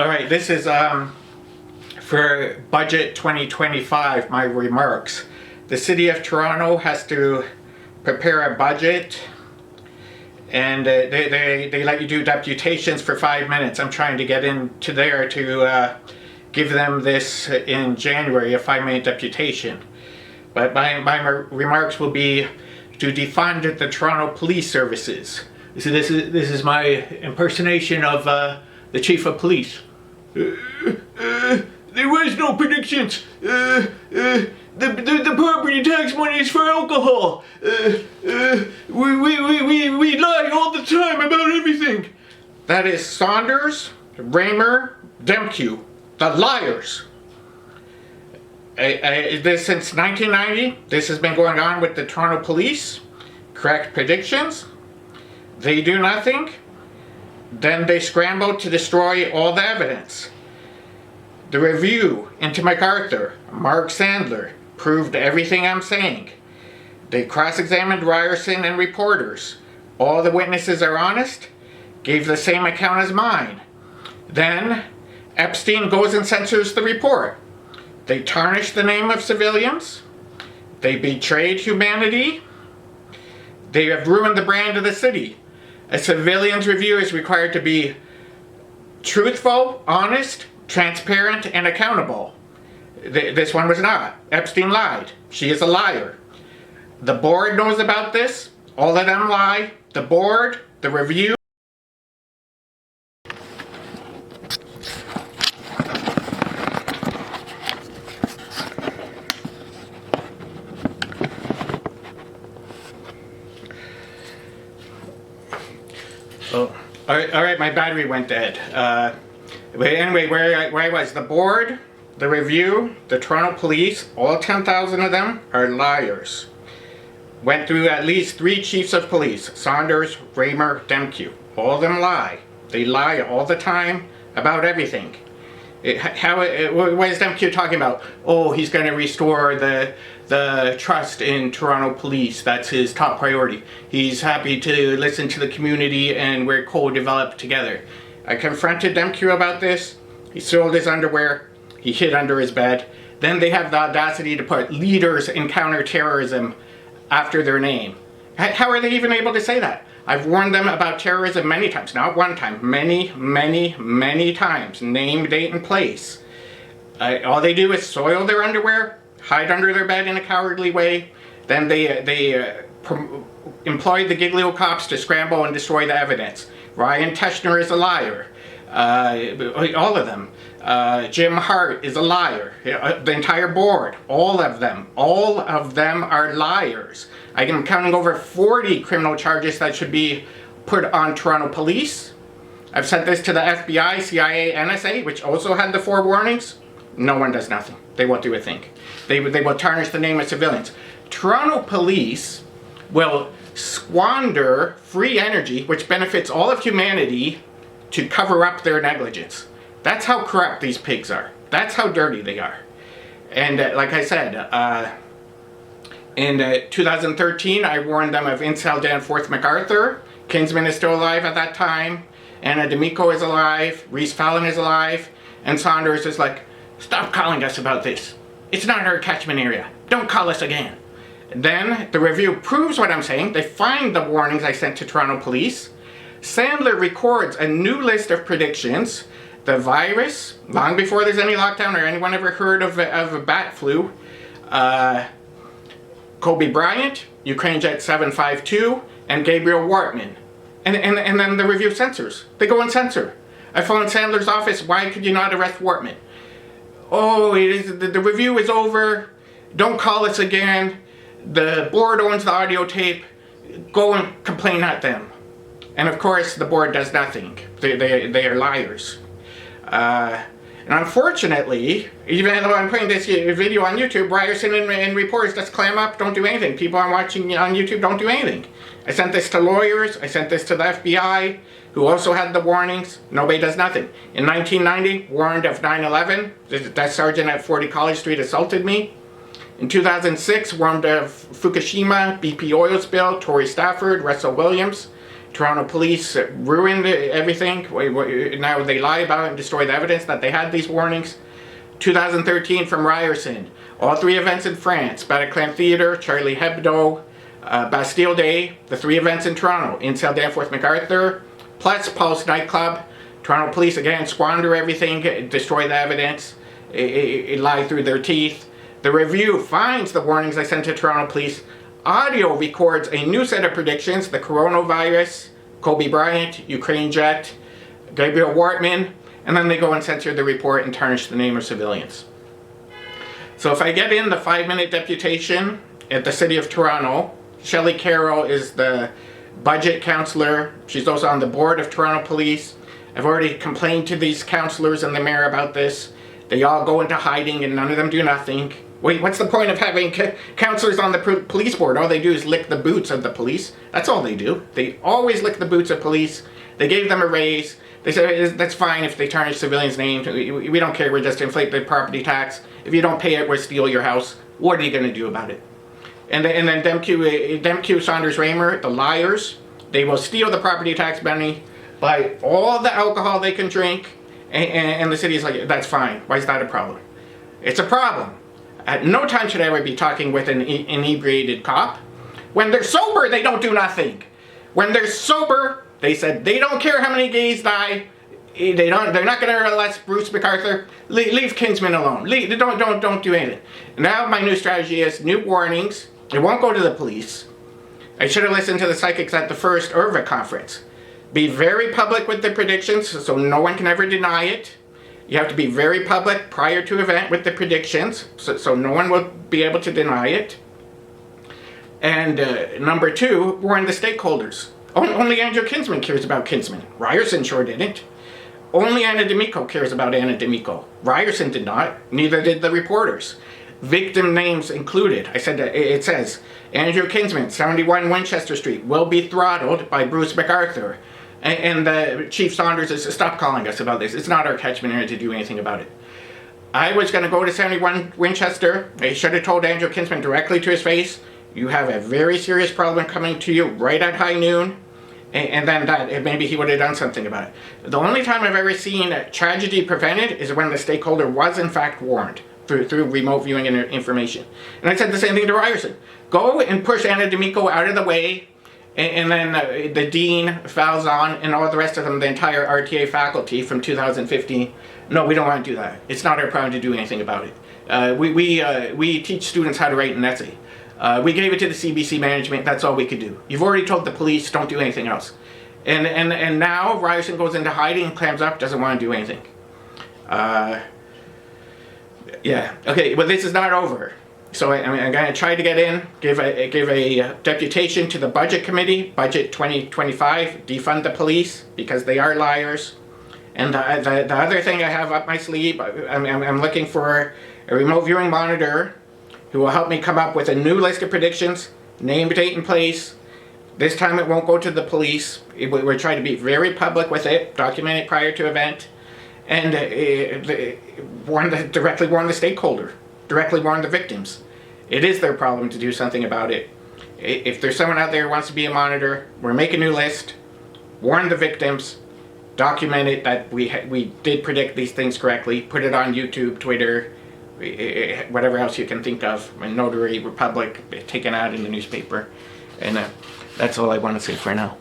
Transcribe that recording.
All right, this is for budget 2025, my remarks. The City of Toronto has to prepare a budget, and they let you do deputations for 5 minutes. I'm trying to get into there to give them this in January, a 5-minute deputation. But my remarks will be to defund the Toronto Police Services. So this is my impersonation of the Chief of Police. There was no predictions. The property tax money is for alcohol. We lie all the time about everything. That is Saunders, Raymer, Demkew, the liars. This since 1990, this has been going on with the Toronto Police. Correct predictions. They do nothing. Then they scramble to destroy all the evidence. The review into MacArthur, Mark Sandler, proved everything I'm saying. They cross-examined Ryerson and reporters. All the witnesses are honest, gave the same account as mine. Then Epstein goes and censors the report. They tarnished the name of civilians. They betrayed humanity. They have ruined the brand of the city. A civilian's review is required to be truthful, honest, transparent, and accountable. This one was not. Epstein lied. She is a liar. The board knows about this. All of them lie. The board, the review. Oh, all right, my battery went dead. But anyway, where I was, the board, the review, the Toronto Police, all 10,000 of them are liars. Went through at least 3 chiefs of police, Saunders, Raymer, Demkew. All of them lie. They lie all the time about everything. What is Demkew talking about? Oh, he's going to restore the trust in Toronto Police. That's his top priority. He's happy to listen to the community, and we're co-developed together. I confronted Demkew about this. He sold his underwear. He hid under his bed. Then they have the audacity to put leaders in counterterrorism after their name. How are they even able to say that? I've warned them about terrorism many times. Not one time. Many times. Name, date, and place. All they do is soil their underwear, hide under their bed in a cowardly way. Then they employ the Giglio cops to scramble and destroy the evidence. Ryan Teschner is a liar. All of them. Jim Hart is a liar. The entire board, all of them are liars. I am counting over 40 criminal charges that should be put on Toronto Police. I've sent this to the FBI, CIA, NSA, which also had the 4 warnings. No one does nothing. They won't do a thing. They will tarnish the name of civilians. Toronto Police will squander free energy, which benefits all of humanity, to cover up their negligence. That's how corrupt these pigs are. That's how dirty they are. And like I said, in 2013, I warned them of Incel Danforth MacArthur. Kinsman is still alive at that time. Anna D'Amico is alive. Reese Fallon is alive. And Saunders is like, stop calling us about this. It's not our catchment area. Don't call us again. Then the review proves what I'm saying. They find the warnings I sent to Toronto Police. Sandler records a new list of predictions. The virus, long before there's any lockdown or anyone ever heard of a bat flu. Kobe Bryant, Ukraine Jet 752, and Gabriel Wortman. And then the review censors. They go and censor. I phoned Sandler's office. Why could you not arrest Wortman? Oh, the review is over. Don't call us again. The board owns the audio tape. Go and complain at them. And of course, the board does nothing. They are liars. And unfortunately, even though I'm putting this video on YouTube, Ryerson and reporters just clam up, don't do anything. People I'm watching on YouTube don't do anything. I sent this to lawyers. I sent this to the FBI, who also had the warnings. Nobody does nothing. In 1990, warned of 9/11. The desk sergeant at 40 College Street assaulted me. In 2006, warned of Fukushima, BP oil spill, Tory Stafford, Russell Williams. Toronto police ruined everything. Now they lie about it and destroy the evidence that they had these warnings. 2013 from Ryerson. All 3 events in France. Bataclan Theatre, Charlie Hebdo, Bastille Day. The 3 events in Toronto. Incel Danforth MacArthur, plus Pulse nightclub. Toronto police again squander everything, destroy the evidence, lie through their teeth. The Review finds the warnings I sent to Toronto police. Audio records a new set of predictions: the coronavirus, Kobe Bryant, Ukraine jet, Gabriel Wortman, and then they go and censor the report and tarnish the name of civilians. So if I get in the 5-minute deputation at the City of Toronto, Shelley Carroll is the budget councillor. She's also on the board of Toronto Police. I've already complained to these councillors and the mayor about this. They all go into hiding and none of them do nothing. Wait, what's the point of having councillors on the police board? All they do is lick the boots of the police. That's all they do. They always lick the boots of police. They gave them a raise. They said that's fine if they tarnish civilians' names. We don't care. We're just inflate the property tax. If you don't pay it, we'll steal your house. What are you going to do about it? And then Demque Saunders Raymer, the liars, they will steal the property tax money, buy all the alcohol they can drink, and the city is like, that's fine. Why is that a problem? It's a problem. At no time should I ever be talking with an inebriated cop. When they're sober, they don't do nothing. When they're sober, they said they don't care how many gays die. They're not going to arrest Bruce MacArthur. Leave Kinsman alone. Don't do anything. Now my new strategy is new warnings. It won't go to the police. I should have listened to the psychics at the first IRVA conference. Be very public with the predictions so no one can ever deny it. You have to be very public prior to event with the predictions so no one will be able to deny it. And number 2, warn the stakeholders. Only Andrew Kinsman cares about Kinsman. Ryerson sure didn't. Only Anna D'Amico cares about Anna D'Amico. Ryerson did not. Neither did the reporters. Victim names included. I said that it says Andrew Kinsman, 71 Winchester Street, will be throttled by Bruce MacArthur. And Chief Saunders says, stop calling us about this. It's not our catchment area to do anything about it. I was going to go to 71 Winchester. I should have told Andrew Kinsman directly to his face, you have a very serious problem coming to you right at high noon. And then maybe he would have done something about it. The only time I've ever seen a tragedy prevented is when the stakeholder was in fact warned through remote viewing and information. And I said the same thing to Ryerson. Go and push Anna D'Amico out of the way, and then the dean, Falzon, and all the rest of them, the entire RTA faculty from 2015. No, we don't want to do that. It's not our problem to do anything about it. We teach students how to write an essay. We gave it to the CBC management. That's all we could do. You've already told the police, don't do anything else. And now Ryerson goes into hiding and clams up, doesn't want to do anything. Yeah. Okay. Well, this is not over. So I'm going to try to get in, give a deputation to the budget committee, budget 2025, defund the police because they are liars. And the other thing I have up my sleeve, I'm looking for a remote viewing monitor who will help me come up with a new list of predictions, name, date, and place. This time it won't go to the police. We're trying to be very public with it, document it prior to event, and directly warn the stakeholder, directly warn the victims. It is their problem to do something about it. If there's someone out there who wants to be a monitor, we'll make a new list, warn the victims, document it that we did predict these things correctly, put it on YouTube, Twitter, whatever else you can think of, Notary Republic, taken out in the newspaper, and that's all I want to say for now.